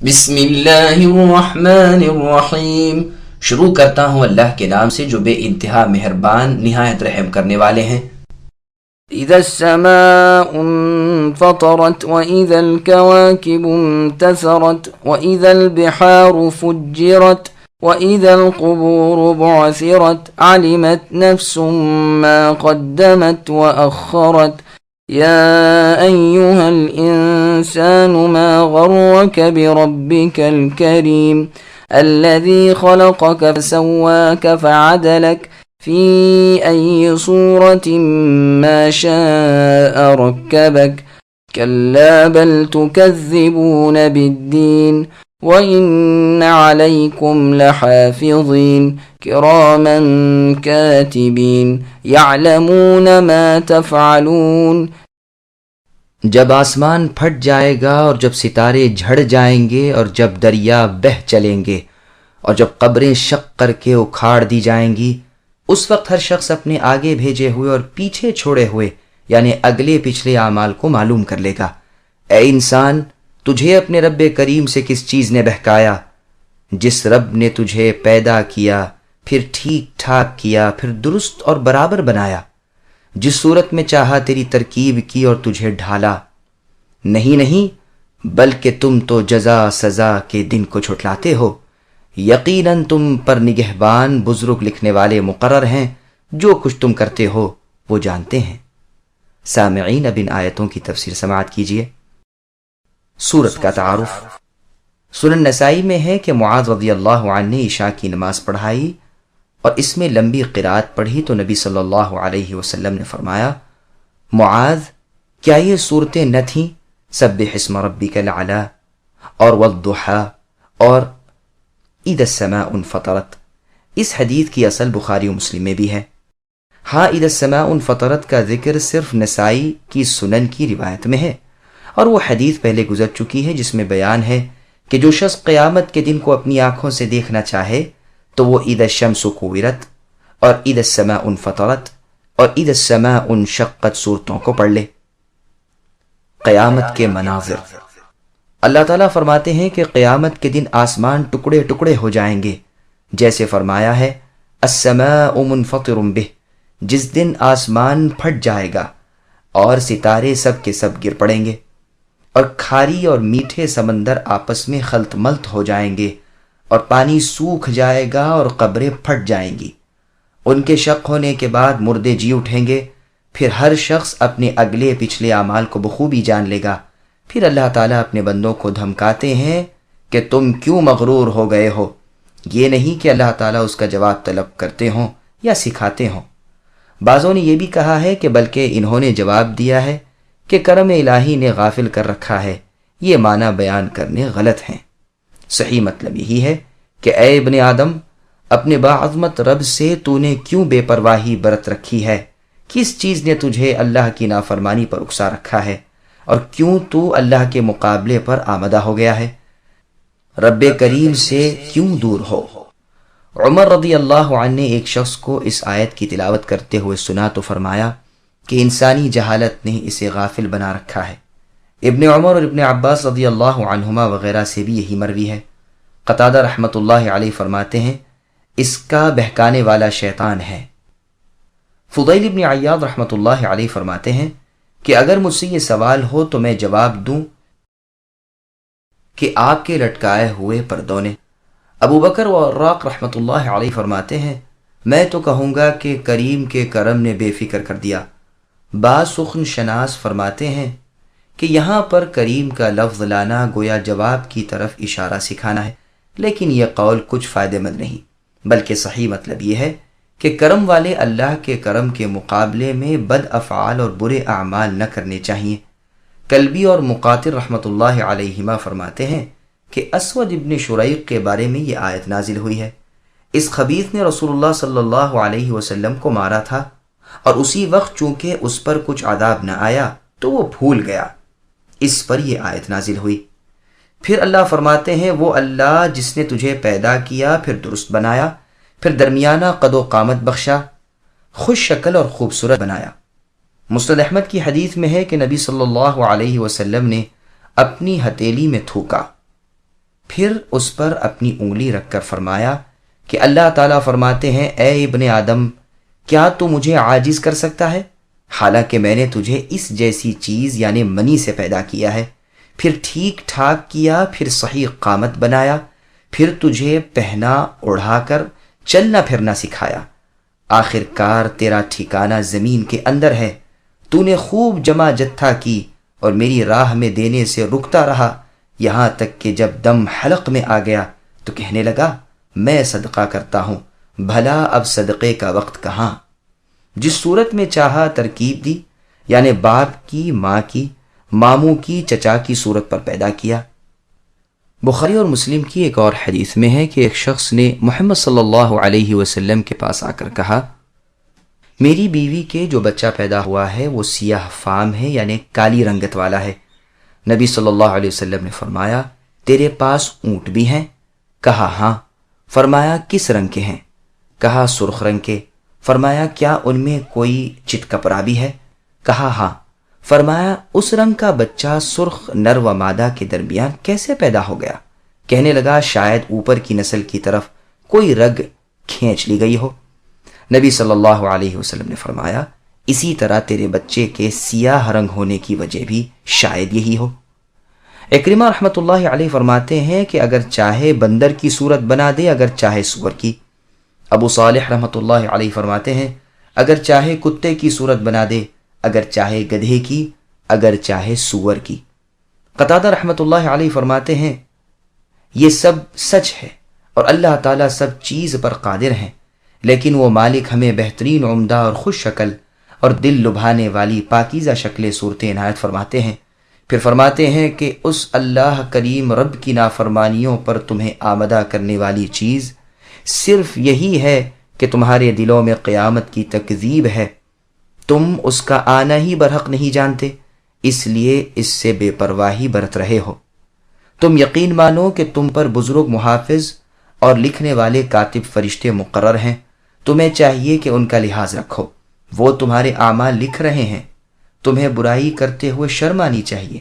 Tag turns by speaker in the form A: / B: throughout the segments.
A: بسم اللہ الرحمن الرحیم، شروع کرتا ہوں اللہ کے نام سے جو بے انتہا مہربان نہایت رحم کرنے والے ہیں۔
B: اذا السماء انفطرت واذا الكواكب انتثرت واذا البحار فجرت واذا القبور بعثرت علمت نفس ما قدمت واخرت يا أيها الإنسان ما غرك بربك الكريم الذي خلقك فسواك فعدلك في أي صورة ما شاء ركبك كلا بل تكذبون بالدين وإن عليكم لحافظين كراما كاتبين يعلمون ما تفعلون۔
C: جب آسمان پھٹ جائے گا اور جب ستارے جھڑ جائیں گے اور جب دریا بہہ چلیں گے اور جب قبریں شق کر کے اکھاڑ دی جائیں گی، اس وقت ہر شخص اپنے آگے بھیجے ہوئے اور پیچھے چھوڑے ہوئے یعنی اگلے پچھلے اعمال کو معلوم کر لے گا۔ اے انسان، تجھے اپنے رب کریم سے کس چیز نے بہکایا؟ جس رب نے تجھے پیدا کیا، پھر ٹھیک ٹھاک کیا، پھر درست اور برابر بنایا، جس صورت میں چاہا تیری ترکیب کی اور تجھے ڈھالا۔ نہیں بلکہ تم تو جزا سزا کے دن کو جھٹلاتے ہو۔ یقیناً تم پر نگہبان بزرگ لکھنے والے مقرر ہیں، جو کچھ تم کرتے ہو وہ جانتے ہیں۔ سامعین، اب ان آیتوں کی تفسیر سماعت کیجیے۔ سورت کا تعارف۔ سنن نسائی میں ہے کہ معاذ رضی اللہ عنہ نے عشاء کی نماز پڑھائی اور اس میں لمبی قرات پڑھی تو نبی صلی اللہ علیہ وسلم نے فرمایا، معاذ، کیا یہ صورتیں نہ تھیں سبح اسم ربک الاعلی اور والضحی اور اذا السماء انفطرت؟ اس حدیث کی اصل بخاری و مسلم میں بھی ہے۔ ہاں، اذا السماء انفطرت کا ذکر صرف نسائی کی سنن کی روایت میں ہے، اور وہ حدیث پہلے گزر چکی ہے جس میں بیان ہے کہ جو شخص قیامت کے دن کو اپنی آنکھوں سے دیکھنا چاہے تو وہ اذا الشمس کورت اور اذا السماء انفطرت اور اذا السماء انشقت صورتوں کو پڑھ لے۔ قیامت کے مناظر۔ اللہ تعالیٰ فرماتے ہیں کہ قیامت کے دن آسمان ٹکڑے ٹکڑے ہو جائیں گے، جیسے فرمایا ہے السماء منفطر بہ، جس دن آسمان پھٹ جائے گا اور ستارے سب کے سب گر پڑیں گے اور کھاری اور میٹھے سمندر آپس میں خلط ملط ہو جائیں گے اور پانی سوکھ جائے گا اور قبریں پھٹ جائیں گی۔ ان کے شق ہونے کے بعد مردے جی اٹھیں گے، پھر ہر شخص اپنے اگلے پچھلے اعمال کو بخوبی جان لے گا۔ پھر اللہ تعالیٰ اپنے بندوں کو دھمکاتے ہیں کہ تم کیوں مغرور ہو گئے ہو۔ یہ نہیں کہ اللہ تعالیٰ اس کا جواب طلب کرتے ہوں یا سکھاتے ہوں۔ بعضوں نے یہ بھی کہا ہے کہ بلکہ انہوں نے جواب دیا ہے کہ کرم الہی نے غافل کر رکھا ہے۔ یہ معنی بیان کرنے غلط ہیں۔ صحیح مطلب یہی ہے کہ اے ابن آدم، اپنے باعظمت رب سے تو نے کیوں بے پرواہی برت رکھی ہے؟ کس چیز نے تجھے اللہ کی نافرمانی پر اکسا رکھا ہے اور کیوں تو اللہ کے مقابلے پر آمدہ ہو گیا ہے؟ رب کریم سے کیوں دور ہو؟ عمر رضی اللہ عنہ نے ایک شخص کو اس آیت کی تلاوت کرتے ہوئے سنا تو فرمایا کہ انسانی جہالت نے اسے غافل بنا رکھا ہے۔ ابن عمر اور ابن عباس رضی اللہ عنہما وغیرہ سے بھی یہی مروی ہے۔ قتادہ رحمۃ اللہ علیہ فرماتے ہیں، اس کا بہکانے والا شیطان ہے۔ فضیل ابن عیاض رحمۃ اللہ علیہ فرماتے ہیں کہ اگر مجھ سے یہ سوال ہو تو میں جواب دوں کہ آپ کے لٹکائے ہوئے پردوں نے۔ ابو بکر و عراق رحمۃ اللہ علیہ فرماتے ہیں، میں تو کہوں گا کہ کریم کے کرم نے بے فکر کر دیا۔ بعض سخن شناس فرماتے ہیں کہ یہاں پر کریم کا لفظ لانا گویا جواب کی طرف اشارہ سکھانا ہے، لیکن یہ قول کچھ فائدہ مند نہیں، بلکہ صحیح مطلب یہ ہے کہ کرم والے اللہ کے کرم کے مقابلے میں بد افعال اور برے اعمال نہ کرنے چاہیے۔ کلبی اور مقاتل رحمۃ اللہ علیہما فرماتے ہیں کہ اسود ابن شریق کے بارے میں یہ آیت نازل ہوئی ہے۔ اس خبیث نے رسول اللہ صلی اللہ علیہ وسلم کو مارا تھا، اور اسی وقت چونکہ اس پر کچھ عذاب نہ آیا تو وہ بھول گیا، اس پر یہ آیت نازل ہوئی۔ پھر اللہ فرماتے ہیں، وہ اللہ جس نے تجھے پیدا کیا، پھر درست بنایا، پھر درمیانہ قد و قامت بخشا، خوش شکل اور خوبصورت بنایا۔ مسند احمد کی حدیث میں ہے کہ نبی صلی اللہ علیہ وسلم نے اپنی ہتھیلی میں تھوکا، پھر اس پر اپنی انگلی رکھ کر فرمایا کہ اللہ تعالیٰ فرماتے ہیں اے ابن آدم کیا تو مجھے عاجز کر سکتا ہے حالانکہ میں نے تجھے اس جیسی چیز یعنی منی سے پیدا کیا ہے، پھر ٹھیک ٹھاک کیا، پھر صحیح قامت بنایا، پھر تجھے پہنا اڑھا کر چلنا پھرنا سکھایا، آخر کار تیرا ٹھکانہ زمین کے اندر ہے، تو نے خوب جمع جتھا کی اور میری راہ میں دینے سے رکتا رہا، یہاں تک کہ جب دم حلق میں آ گیا تو کہنے لگا میں صدقہ کرتا ہوں، بھلا اب صدقے کا وقت کہاں؟ جس صورت میں چاہا ترکیب دی، یعنی باپ کی، ماں کی، ماموں کی، چچا کی صورت پر پیدا کیا۔ بخاری اور مسلم کی ایک اور حدیث میں ہے کہ ایک شخص نے محمد صلی اللہ علیہ وسلم کے پاس آ کر کہا میری بیوی کے جو بچہ پیدا ہوا ہے وہ سیاہ فام ہے یعنی کالی رنگت والا ہے۔ نبی صلی اللہ علیہ وسلم نے فرمایا تیرے پاس اونٹ بھی ہیں؟ کہا ہاں۔ فرمایا کس رنگ کے ہیں؟ کہا سرخ رنگ کے۔ فرمایا کیا ان میں کوئی چٹ کپڑا بھی ہے؟ کہا ہاں۔ فرمایا اس رنگ کا بچہ سرخ نر و مادہ کے درمیان کیسے پیدا ہو گیا؟ کہنے لگا شاید اوپر کی نسل کی طرف کوئی رگ کھینچ لی گئی ہو۔ نبی صلی اللہ علیہ وسلم نے فرمایا اسی طرح تیرے بچے کے سیاہ رنگ ہونے کی وجہ بھی شاید یہی ہو۔ اکرمہ رحمۃ اللہ علیہ فرماتے ہیں کہ اگر چاہے بندر کی صورت بنا دے، اگر چاہے سور کی۔ ابو صالح رحمۃ اللہ علیہ فرماتے ہیں اگر چاہے کتے کی صورت بنا دے، اگر چاہے گدھے کی، اگر چاہے سور کی۔ قتادہ رحمۃ اللہ علیہ فرماتے ہیں یہ سب سچ ہے اور اللہ تعالیٰ سب چیز پر قادر ہیں، لیکن وہ مالک ہمیں بہترین عمدہ اور خوش شکل اور دل لبھانے والی پاکیزہ شکل صورتیں عنایت فرماتے ہیں۔ پھر فرماتے ہیں کہ اس اللہ کریم رب کی نافرمانیوں پر تمہیں آمدہ کرنے والی چیز صرف یہی ہے کہ تمہارے دلوں میں قیامت کی تکذیب ہے، تم اس کا آنا ہی برحق نہیں جانتے، اس لیے اس سے بے پرواہی برت رہے ہو۔ تم یقین مانو کہ تم پر بزرگ محافظ اور لکھنے والے کاتب فرشتے مقرر ہیں، تمہیں چاہیے کہ ان کا لحاظ رکھو، وہ تمہارے اعمال لکھ رہے ہیں، تمہیں برائی کرتے ہوئے شرم آنی چاہیے۔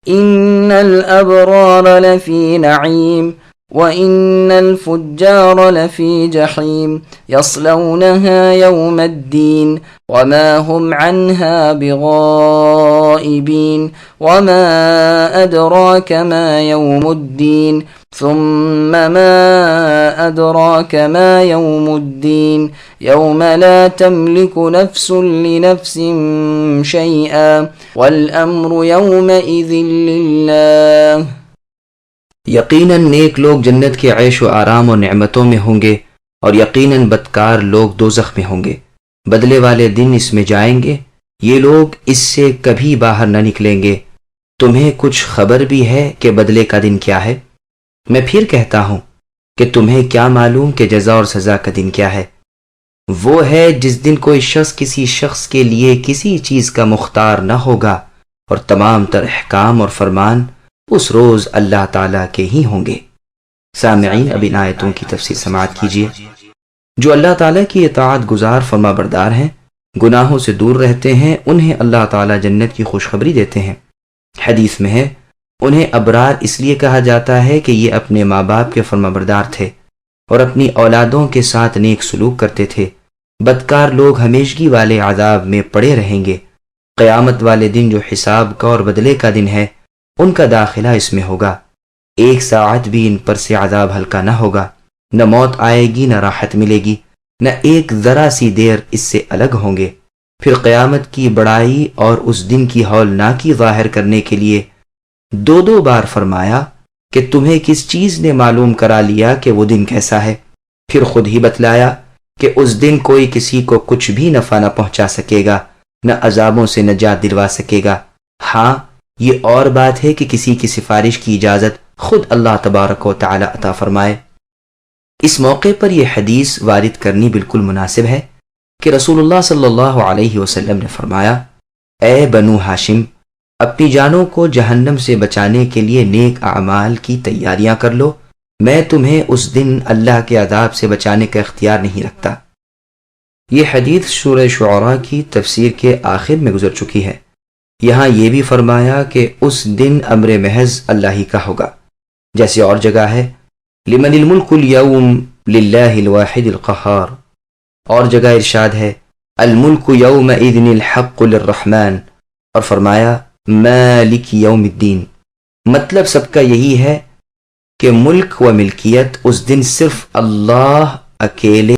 B: ان الابرار لفی نعیم وان الفجار لفی جحیم یصلونها یوم الدین وما هم عنها بغائبین وما ادراک ما یوم الدین ثم ما أدراك ما يوم الدين يوم لا تملك نفس لنفس شيئا والأمر يومئذ لله۔
C: یقیناً نیک لوگ جنت کے عیش و آرام و نعمتوں میں ہوں گے اور یقیناً بدکار لوگ دوزخ میں ہوں گے، بدلے والے دن اس میں جائیں گے، یہ لوگ اس سے کبھی باہر نہ نکلیں گے۔ تمہیں کچھ خبر بھی ہے کہ بدلے کا دن کیا ہے؟ میں پھر کہتا ہوں کہ تمہیں کیا معلوم کہ جزا اور سزا کا دن کیا ہے؟ وہ ہے جس دن کوئی شخص کسی شخص کے لیے کسی چیز کا مختار نہ ہوگا اور تمام تر احکام اور فرمان اس روز اللہ تعالیٰ کے ہی ہوں گے۔ سامعین اب ان آیتوں کی تفسیر سماعت کیجیے۔ جو اللہ تعالیٰ کی اطاعت گزار فرما بردار ہیں، گناہوں سے دور رہتے ہیں، انہیں اللہ تعالیٰ جنت کی خوشخبری دیتے ہیں۔ حدیث میں ہے انہیں ابرار اس لیے کہا جاتا ہے کہ یہ اپنے ماں باپ کے فرما بردار تھے اور اپنی اولادوں کے ساتھ نیک سلوک کرتے تھے۔ بدکار لوگ ہمیشگی والے عذاب میں پڑے رہیں گے۔ قیامت والے دن جو حساب کا اور بدلے کا دن ہے، ان کا داخلہ اس میں ہوگا، ایک ساعت بھی ان پر سے عذاب ہلکا نہ ہوگا، نہ موت آئے گی، نہ راحت ملے گی، نہ ایک ذرا سی دیر اس سے الگ ہوں گے۔ پھر قیامت کی بڑائی اور اس دن کی ہولناکی ظاہر کرنے کے لیے دو بار فرمایا کہ تمہیں کس چیز نے معلوم کرا لیا کہ وہ دن کیسا ہے؟ پھر خود ہی بتلایا کہ اس دن کوئی کسی کو کچھ بھی نفع نہ پہنچا سکے گا، نہ عذابوں سے نجات دلوا سکے گا۔ ہاں یہ اور بات ہے کہ کسی کی سفارش کی اجازت خود اللہ تبارک و تعالی عطا فرمائے۔ اس موقع پر یہ حدیث وارد کرنی بالکل مناسب ہے کہ رسول اللہ صلی اللہ علیہ وسلم نے فرمایا اے بنو ہاشم، اپنی جانوں کو جہنم سے بچانے کے لیے نیک اعمال کی تیاریاں کر لو، میں تمہیں اس دن اللہ کے عذاب سے بچانے کا اختیار نہیں رکھتا۔ یہ حدیث سورہ شعراء کی تفسیر کے آخر میں گزر چکی ہے۔ یہاں یہ بھی فرمایا کہ اس دن امر محض اللہ ہی کا ہوگا، جیسے اور جگہ ہے لمن الملک اليوم للہ الواحد القہار، اور جگہ ارشاد ہے الملک یومئذ الحق للرحمن، اور فرمایا مالک یوم الدین۔ مطلب سب کا یہی ہے کہ ملک و ملکیت اس دن صرف اللہ اکیلے